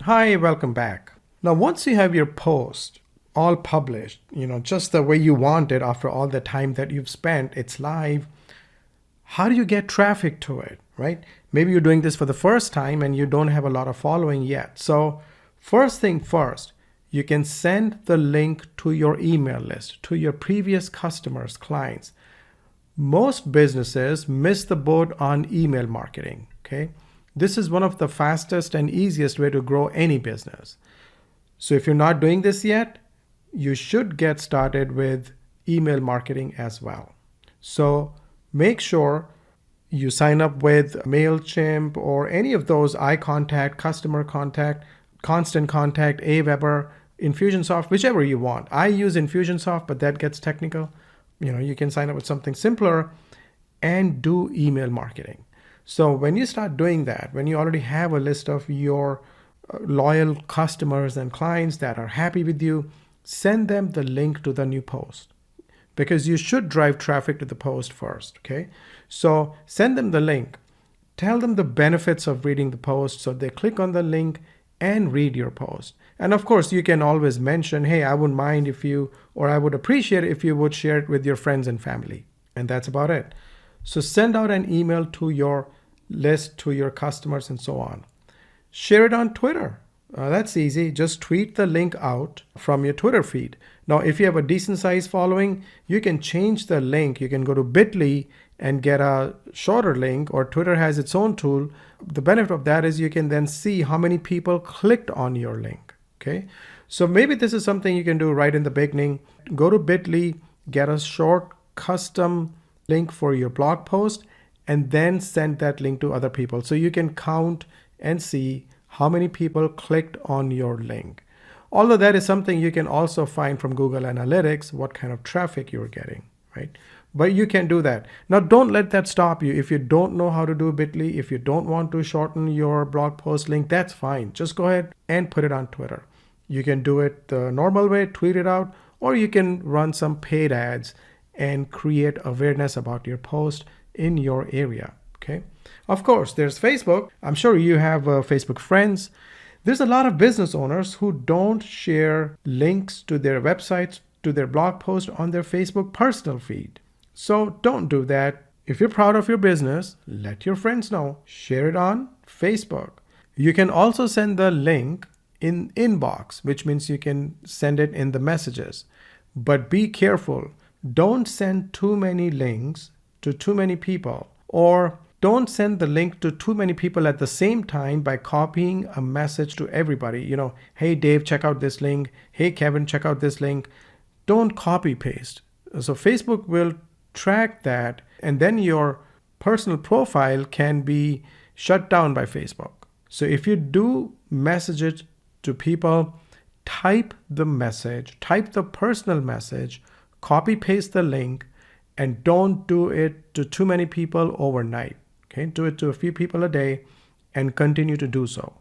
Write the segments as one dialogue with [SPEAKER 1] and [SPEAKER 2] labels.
[SPEAKER 1] Hi, welcome back. Now, once you have your post all published, just the way you want it after all the time that you've spent, it's live. How do you get traffic to it, right? Maybe you're doing this for the first time and you don't have a lot of following yet. So, first thing first, you can send the link to your email list, to your previous customers, clients. Most businesses miss the boat on email marketing, okay? This is one of the fastest and easiest way to grow any business. So if you're not doing this yet, you should get started with email marketing as well. So make sure you sign up with MailChimp or any of those iContact, Customer Contact, Constant Contact, Aweber, Infusionsoft, whichever you want. I use Infusionsoft, but that gets technical. You can sign up with something simpler and do email marketing. So when you start doing that, when you already have a list of your loyal customers and clients that are happy with you, send them the link to the new post because you should drive traffic to the post first, okay? So send them the link. Tell them the benefits of reading the post so they click on the link and read your post. And of course, you can always mention, hey, I wouldn't mind if you, or I would appreciate if you would share it with your friends and family. And that's about it. So send out an email to your list, to your customers, and so on. Share it on Twitter. That's easy. Just tweet the link out from your Twitter feed. Now, if you have a decent size following, you can change the link. You can go to bit.ly and get a shorter link, or Twitter has its own tool. The benefit of that is you can then see how many people clicked on your link. Okay. So maybe this is something you can do right in the beginning. Go to bit.ly, get a short custom link for your blog post, and then send that link to other people. So you can count and see how many people clicked on your link. Although that is something you can also find from Google Analytics, what kind of traffic you're getting, right? But you can do that. Now, don't let that stop you. If you don't know how to do bit.ly, if you don't want to shorten your blog post link, that's fine. Just go ahead and put it on Twitter. You can do it the normal way, tweet it out, or you can run some paid ads and create awareness about your post in your area, okay? Of course, there's Facebook. I'm sure you have Facebook friends. There's a lot of business owners who don't share links to their websites, to their blog post on their Facebook personal feed. So don't do that. If you're proud of your business, let your friends know. Share it on Facebook. You can also send the link in inbox, which means you can send it in the messages. But be careful. Don't send too many links to too many people, or don't send the link to too many people at the same time by copying a message to everybody. Hey, Dave, check out this link. Hey, Kevin, check out this link. Don't copy paste. So Facebook will track that, and then your personal profile can be shut down by Facebook. So if you do message it to people, type the message, type the personal message, copy paste the link, and don't do it to too many people overnight. Okay, do it to a few people a day and continue to do so.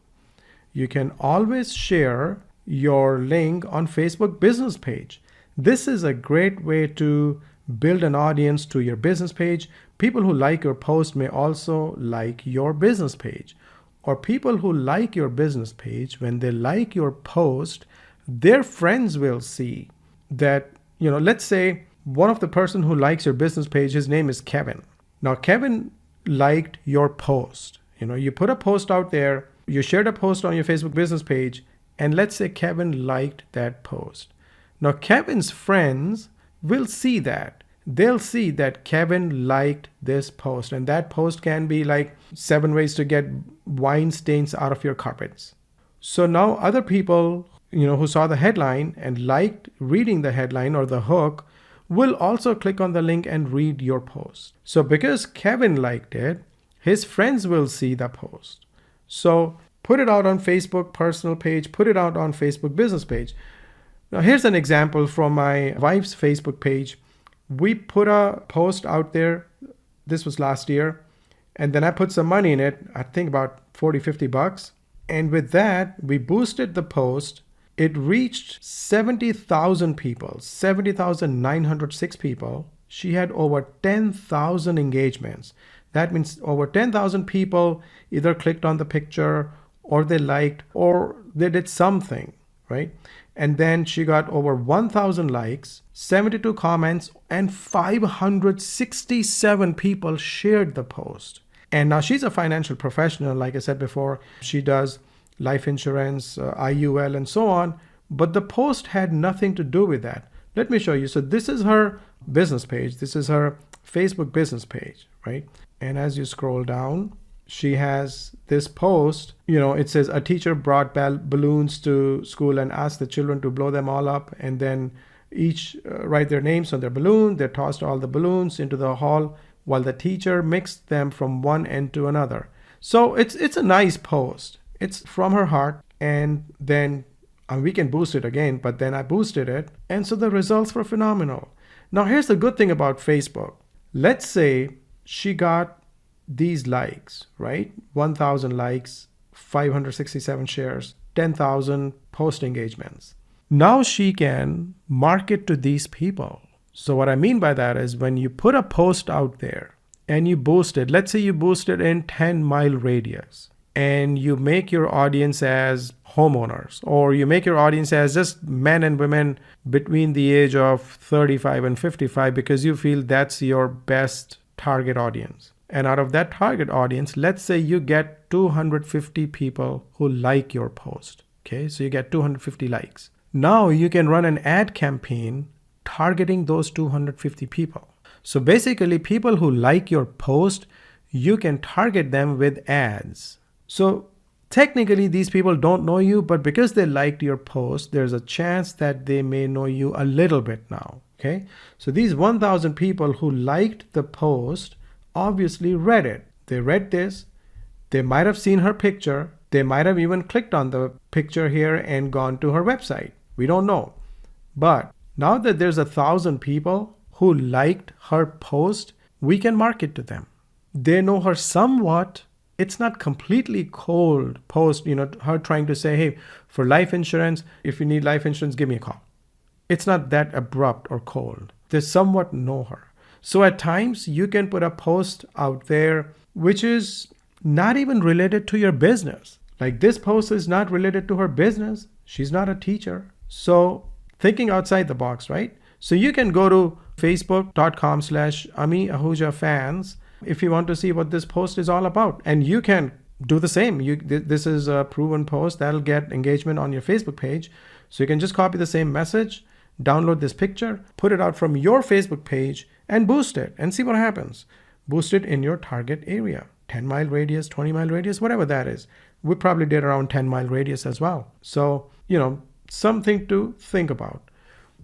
[SPEAKER 1] You can always share your link on Facebook business page. This is a great way to build an audience to your business page. People who like your post may also like your business page. Or people who like your business page, when they like your post, their friends will see that, let's say one of the person who likes your business page, his name is Kevin. Now, Kevin liked your post. You put a post out there, you shared a post on your Facebook business page, and let's say Kevin liked that post. Now, Kevin's friends will see that. They'll see that Kevin liked this post, and that post can be like 7 ways to get wine stains out of your carpets. So now other people, who saw the headline and liked reading the headline or the hook will also click on the link and read your post. So because Kevin liked it, his friends will see the post. So put it out on Facebook personal page, put it out on Facebook business page. Now here's an example from my wife's Facebook page. We put a post out there. This was last year. And then I put some money in it, I think about $40-50. And with that, we boosted the post. It reached 70,000 people, 70,906 people. She had over 10,000 engagements. That means over 10,000 people either clicked on the picture or they liked or they did something, right? And then she got over 1,000 likes, 72 comments, and 567 people shared the post. And now she's a financial professional. Like I said before, she does life insurance, IUL, and so on. But the post had nothing to do with that. Let me show you. So this is her business page. This is her Facebook business page, right? And as you scroll down, she has this post, it says a teacher brought balloons to school and asked the children to blow them all up, and then each write their names on their balloon. They tossed all the balloons into the hall while the teacher mixed them from one end to another. So it's a nice post. It's from her heart. And then we can boost it again, but then I boosted it. And so the results were phenomenal. Now here's the good thing about Facebook. Let's say she got these likes, right? 1,000 likes, 567 shares, 10,000 post engagements. Now she can market to these people. So what I mean by that is when you put a post out there and you boost it, let's say you boost it in 10-mile radius, and you make your audience as homeowners, or you make your audience as just men and women between the age of 35 and 55 because you feel that's your best target audience. And out of that target audience, let's say you get 250 people who like your post. Okay, so you get 250 likes. Now you can run an ad campaign targeting those 250 people. So basically, people who like your post, you can target them with ads. So technically, these people don't know you, but because they liked your post, there's a chance that they may know you a little bit now. Okay, so these 1,000 people who liked the post obviously read it. They read this. They might have seen her picture. They might have even clicked on the picture here and gone to her website. We don't know. But now that there's 1,000 people who liked her post, we can market to them. They know her somewhat. It's not completely cold post, her trying to say, hey, for life insurance, if you need life insurance, give me a call. It's not that abrupt or cold. They somewhat know her. So at times you can put a post out there which is not even related to your business. Like this post is not related to her business. She's not a teacher. So thinking outside the box, right? So you can go to facebook.com/Ami Ahuja fans if you want to see what this post is all about. And you can do the same. This is a proven post that'll get engagement on your Facebook page. So you can just copy the same message, download this picture, put it out from your Facebook page, and boost it and see what happens. Boost it in your target area, 10-mile radius, 20-mile radius, whatever that is. We probably did around 10-mile radius as well. So, something to think about.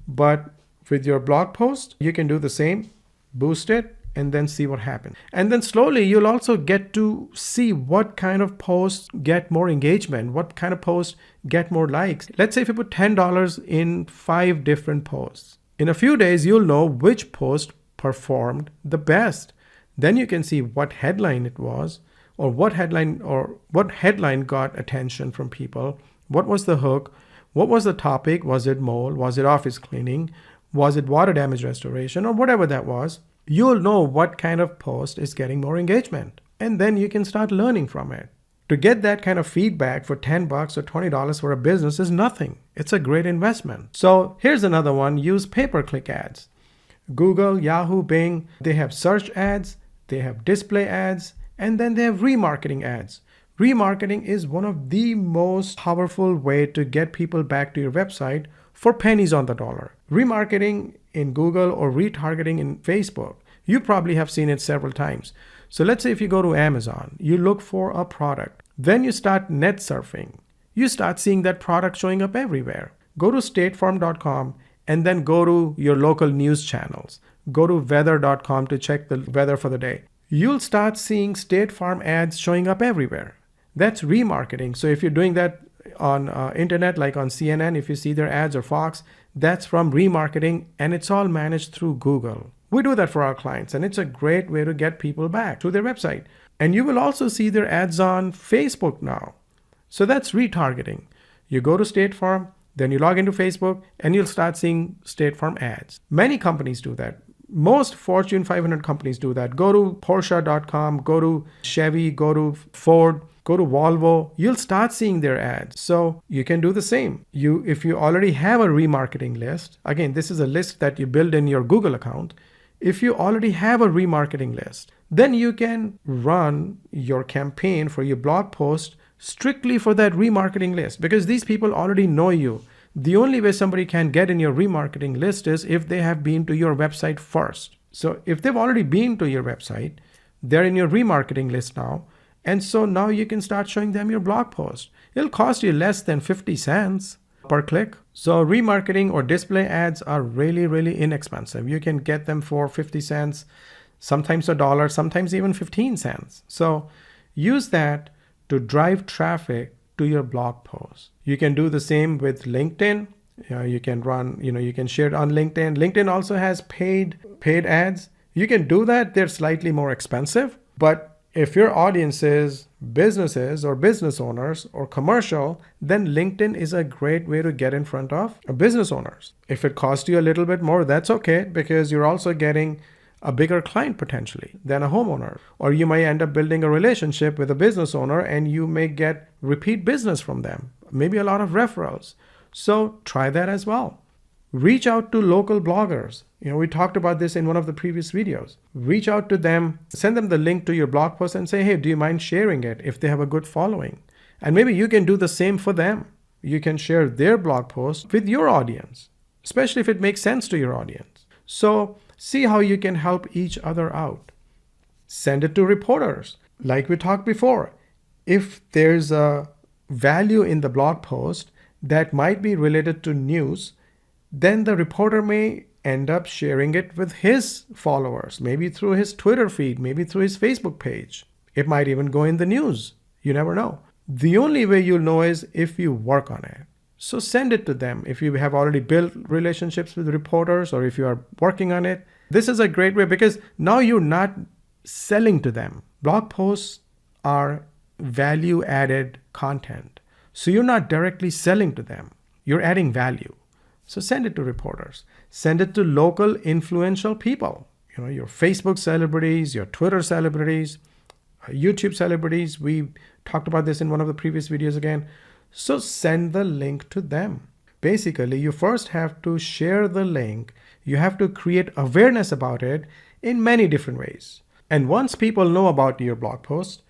[SPEAKER 1] But with your blog post, you can do the same, boost it, and then see what happens. And then slowly you'll also get to see what kind of posts get more engagement, what kind of posts get more likes. Let's say if you put $10 in 5 different posts. In a few days, you'll know which post performed the best. Then you can see what headline it was, or what headline got attention from people. What was the hook? What was the topic? Was it mold? Was it office cleaning? Was it water damage restoration? Or whatever that was. You'll know what kind of post is getting more engagement. And then you can start learning from it. To get that kind of feedback for $10 or $20 for a business is nothing. It's a great investment. So here's another one. Use pay-per-click ads. Google, Yahoo, Bing, they have search ads, they have display ads, and then they have remarketing ads. Remarketing is one of the most powerful way to get people back to your website for pennies on the dollar. Remarketing in Google or retargeting in Facebook, you probably have seen it several times. So let's say if you go to Amazon, you look for a product, then you start net surfing. You start seeing that product showing up everywhere. Go to statefarm.com and then go to your local news channels. Go to weather.com to check the weather for the day. You'll start seeing State Farm ads showing up everywhere. That's remarketing. So if you're doing that on internet, like on CNN, if you see their ads, or Fox, that's from remarketing, and it's all managed through Google. We do that for our clients, and it's a great way to get people back to their website. And you will also see their ads on Facebook now. So that's retargeting. You go to State Farm, then you log into Facebook, and you'll start seeing State Farm ads. Many companies do that. Most Fortune 500 companies do that. Go to Porsche.com, go to Chevy, go to Ford, go to Volvo, you'll start seeing their ads. So you can do the same. If you already have a remarketing list, again, this is a list that you build in your Google account. If you already have a remarketing list, then you can run your campaign for your blog post strictly for that remarketing list, because these people already know you. The only way somebody can get in your remarketing list is if they have been to your website first. So if they've already been to your website, they're in your remarketing list now. And so now you can start showing them your blog post. It'll cost you less than 50 cents per click. So remarketing or display ads are really, really inexpensive. You can get them for 50 cents, sometimes $1, sometimes even 15 cents. So use that to drive traffic to your blog post. You can do the same with LinkedIn. You can run, you can share it on LinkedIn. LinkedIn also has paid ads. You can do that. They're slightly more expensive. But if your audience is businesses or business owners or commercial, then LinkedIn is a great way to get in front of business owners. If it costs you a little bit more, that's okay, because you're also getting a bigger client potentially than a homeowner. Or you might end up building a relationship with a business owner and you may get repeat business from them, maybe a lot of referrals. So try that as well. Reach out to local bloggers. We talked about this in one of the previous videos. Reach out to them, send them the link to your blog post and say, hey, do you mind sharing it if they have a good following? And maybe you can do the same for them. You can share their blog post with your audience, especially if it makes sense to your audience. So see how you can help each other out. Send it to reporters. Like we talked before, if there's a value in the blog post that might be related to news, then the reporter may end up sharing it with his followers, maybe through his Twitter feed, maybe through his Facebook page. It might even go in the news. You never know. The only way you'll know is if you work on it. So send it to them. If you have already built relationships with reporters or if you are working on it, this is a great way, because now you're not selling to them. Blog posts are value-added content. So you're not directly selling to them. You're adding value. So send it to reporters. Send it to local influential people. Your Facebook celebrities, your Twitter celebrities, YouTube celebrities. We talked about this in one of the previous videos again. So send the link to them. Basically, you first have to share the link. You have to create awareness about it in many different ways. And once people know about your blog post,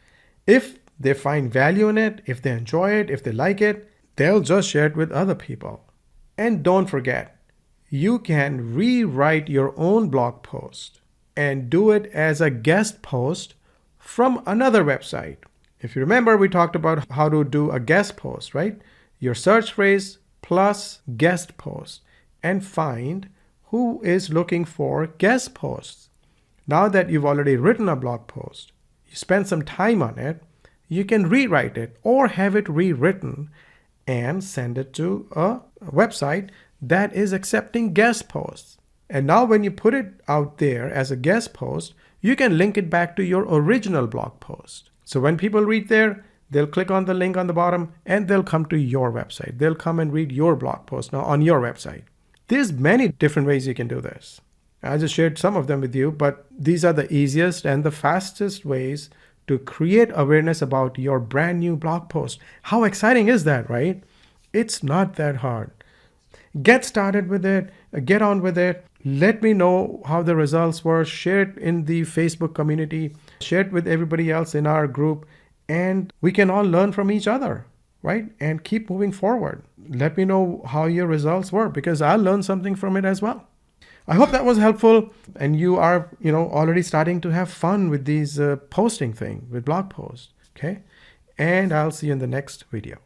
[SPEAKER 1] if they find value in it, if they enjoy it, if they like it, they'll just share it with other people. And don't forget, you can rewrite your own blog post and do it as a guest post from another website. If you remember, we talked about how to do a guest post, right? Your search phrase plus guest post, and find who is looking for guest posts. Now that you've already written a blog post, you spend some time on it, you can rewrite it or have it rewritten and send it to a website that is accepting guest posts. And now when you put it out there as a guest post, you can link it back to your original blog post. So when people read there, they'll click on the link on the bottom and they'll come to your website. They'll come and read your blog post now on your website. There's many different ways you can do this. I just shared some of them with you, but these are the easiest and the fastest ways to create awareness about your brand new blog post. How exciting is that, right? It's not that hard. Get started with it, get on with it. Let me know how the results were. Share it in the Facebook community, share it with everybody else in our group, and we can all learn from each other, right? And keep moving forward. Let me know how your results were, because I'll learn something from it as well. I hope that was helpful and you are, already starting to have fun with these posting thing, with blog posts, okay? And I'll see you in the next video.